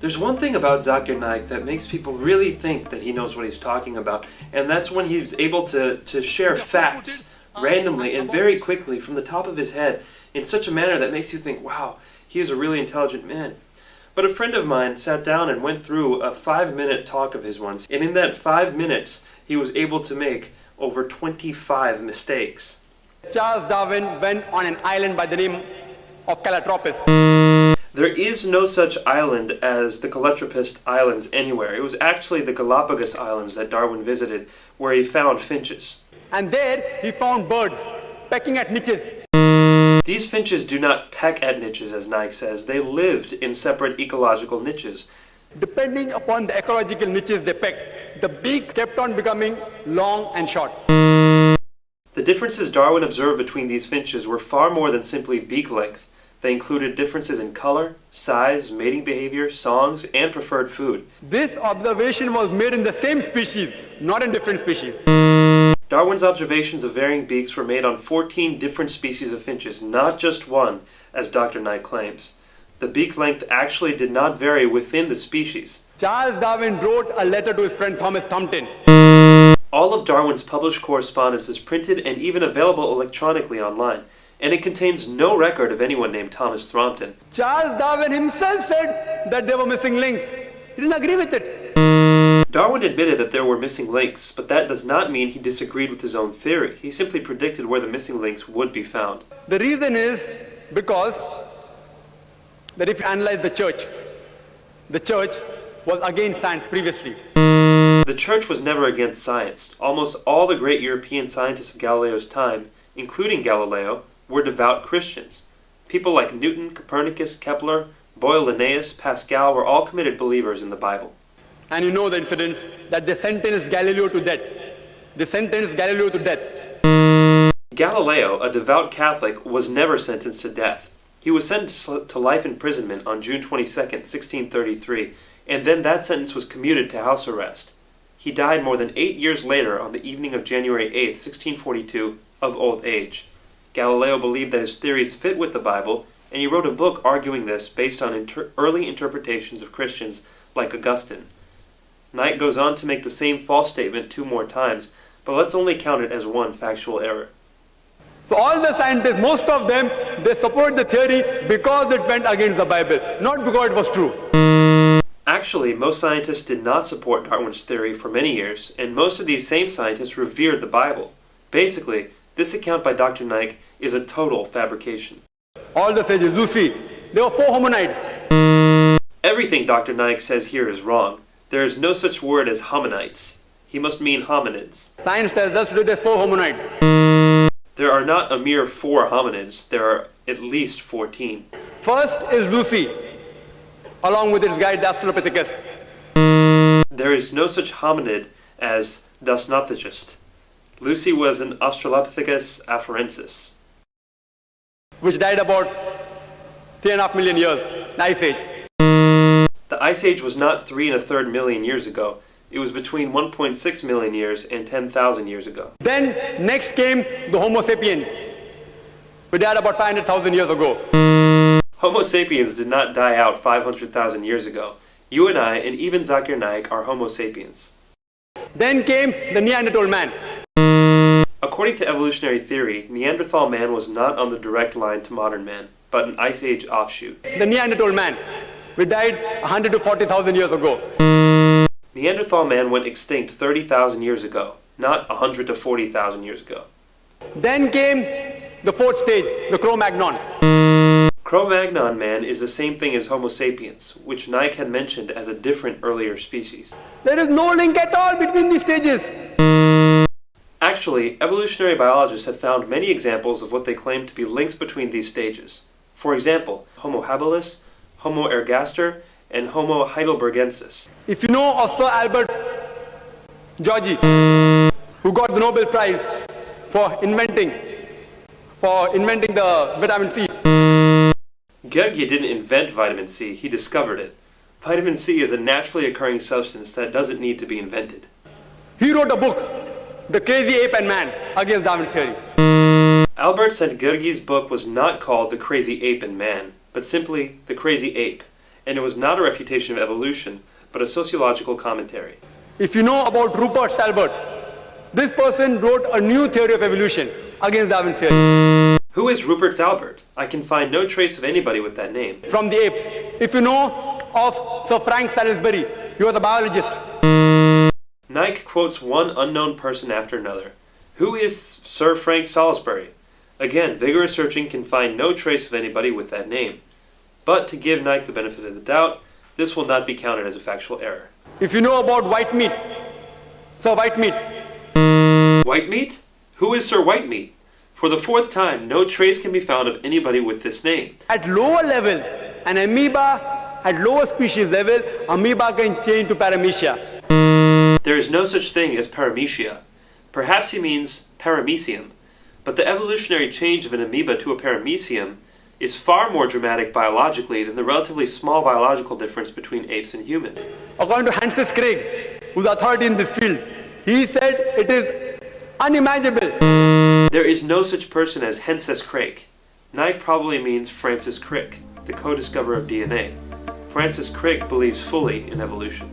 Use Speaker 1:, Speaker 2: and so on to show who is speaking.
Speaker 1: There's one thing about Zakir Naik that makes people really think that he knows what he's talking about, and that's when he's able to share facts randomly and very quickly from the top of his head in such a manner that makes you think, wow, he is a really intelligent man. But a friend of mine sat down and went through a 5-minute talk of his once, and in that 5 minutes he was able to make over 25 mistakes.
Speaker 2: Charles Darwin went on an island by the name of Calotropis.
Speaker 1: There is no such island as the Calotropis Islands anywhere. It was actually the Galapagos Islands that Darwin visited, where he found finches.
Speaker 2: And there he found birds pecking at niches.
Speaker 1: These finches do not peck at niches, as Naik says. They lived in separate ecological niches.
Speaker 2: Depending upon the ecological niches they pecked, the beak kept on becoming long and short.
Speaker 1: The differences Darwin observed between these finches were far more than simply beak length. They included differences in color, size, mating behavior, songs, and preferred food.
Speaker 2: This observation was made in the same species, not in different species.
Speaker 1: Darwin's observations of varying beaks were made on 14 different species of finches, not just one, as Dr. Naik claims. The beak length actually did not vary within the species.
Speaker 2: Charles Darwin wrote a letter to his friend Thomas Thompson.
Speaker 1: All of Darwin's published correspondence is printed and even available electronically online, and it contains no record of anyone named Thomas Thompson.
Speaker 2: Charles Darwin himself said that there were missing links. He didn't agree with it.
Speaker 1: Darwin admitted that there were missing links, but that does not mean he disagreed with his own theory. He simply predicted where the missing links would be found.
Speaker 2: The reason is because that if you analyze the church was against science previously.
Speaker 1: The church was never against science. Almost all the great European scientists of Galileo's time, including Galileo, were devout Christians. People like Newton, Copernicus, Kepler, Boyle, Linnaeus, Pascal were all committed believers in the Bible.
Speaker 2: And you know the incidents that they sentenced Galileo to death.
Speaker 1: Galileo, a devout Catholic, was never sentenced to death. He was sentenced to life imprisonment on June 22, 1633, and then that sentence was commuted to house arrest. He died more than 8 years later on the evening of January 8, 1642, of old age. Galileo believed that his theories fit with the Bible, and he wrote a book arguing this based on early interpretations of Christians like Augustine. Naik goes on to make the same false statement 2 more times, but let's only count it as one factual error.
Speaker 2: So all the scientists, most of them, they support the theory because it went against the Bible, not because it was true.
Speaker 1: Actually, most scientists did not support Darwin's theory for many years, and most of these same scientists revered the Bible. Basically, this account by Dr. Naik is a total fabrication.
Speaker 2: All the sages, Lucy, there were 4 hominids.
Speaker 1: Everything Dr. Naik says here is wrong. There is no such word as hominites. He must mean hominids.
Speaker 2: Science tells us today there are 4 hominids.
Speaker 1: There are not a mere 4 hominids. There are at least 14.
Speaker 2: First is Lucy, along with its guide, the Australopithecus.
Speaker 1: There is no such hominid as Dasnopithecus. Lucy was an Australopithecus afarensis,
Speaker 2: which died about 3.5 million years, the Ice Age.
Speaker 1: The Ice Age was not 3 1/3 million years ago. It was between 1.6 million years and 10,000 years ago.
Speaker 2: Then next came the Homo sapiens, who died about 500,000 years ago.
Speaker 1: Homo sapiens did not die out 500,000 years ago. You and I, and even Zakir Naik, are Homo sapiens.
Speaker 2: Then came the Neanderthal man.
Speaker 1: According to evolutionary theory, Neanderthal man was not on the direct line to modern man, but an Ice Age offshoot.
Speaker 2: The Neanderthal man, who died 100 to 40,000 years ago.
Speaker 1: Neanderthal man went extinct 30,000 years ago, not 100 to 40,000 years ago.
Speaker 2: Then came the 4th stage, the Cro-Magnon.
Speaker 1: Cro-Magnon man is the same thing as Homo sapiens, which Naik had mentioned as a different earlier species.
Speaker 2: There is no link at all between these stages.
Speaker 1: Actually, evolutionary biologists have found many examples of what they claim to be links between these stages. For example, Homo habilis, Homo ergaster, and Homo heidelbergensis.
Speaker 2: If you know of Sir Albert Georgi, who got the Nobel Prize for inventing the vitamin C.
Speaker 1: Georgi didn't invent vitamin C, he discovered it. Vitamin C is a naturally occurring substance that doesn't need to be invented.
Speaker 2: He wrote a book, The Crazy Ape and Man, against Darwin's theory.
Speaker 1: Albert said Georgi's book was not called The Crazy Ape and Man, but simply The Crazy Ape, and it was not a refutation of evolution, but a sociological commentary.
Speaker 2: If you know about Rupert Stalbert, this person wrote a new theory of evolution against Darwin's theory.
Speaker 1: Who is Rupert Stalbert? I can find no trace of anybody with that name.
Speaker 2: From the apes. If you know of Sir Frank Salisbury, he was a biologist.
Speaker 1: Naik quotes one unknown person after another. Who is Sir Frank Salisbury? Again, vigorous searching can find no trace of anybody with that name. But to give Naik the benefit of the doubt, this will not be counted as a factual error.
Speaker 2: If you know about Whitemeat, Sir Whitemeat.
Speaker 1: Whitemeat? Who is Sir Whitemeat? For the fourth time, no trace can be found of anybody with this name.
Speaker 2: At lower levels, an amoeba, at lower species level, amoeba can change to paramecia.
Speaker 1: There is no such thing as paramecia. Perhaps he means paramecium, but the evolutionary change of an amoeba to a paramecium is far more dramatic biologically than the relatively small biological difference between apes and humans.
Speaker 2: According to Francis Crick, who's authority in this field, he said it is unimaginable.
Speaker 1: There is no such person as Francis Crick. Naik probably means Francis Crick, the co-discoverer of DNA. Francis Crick believes fully in evolution.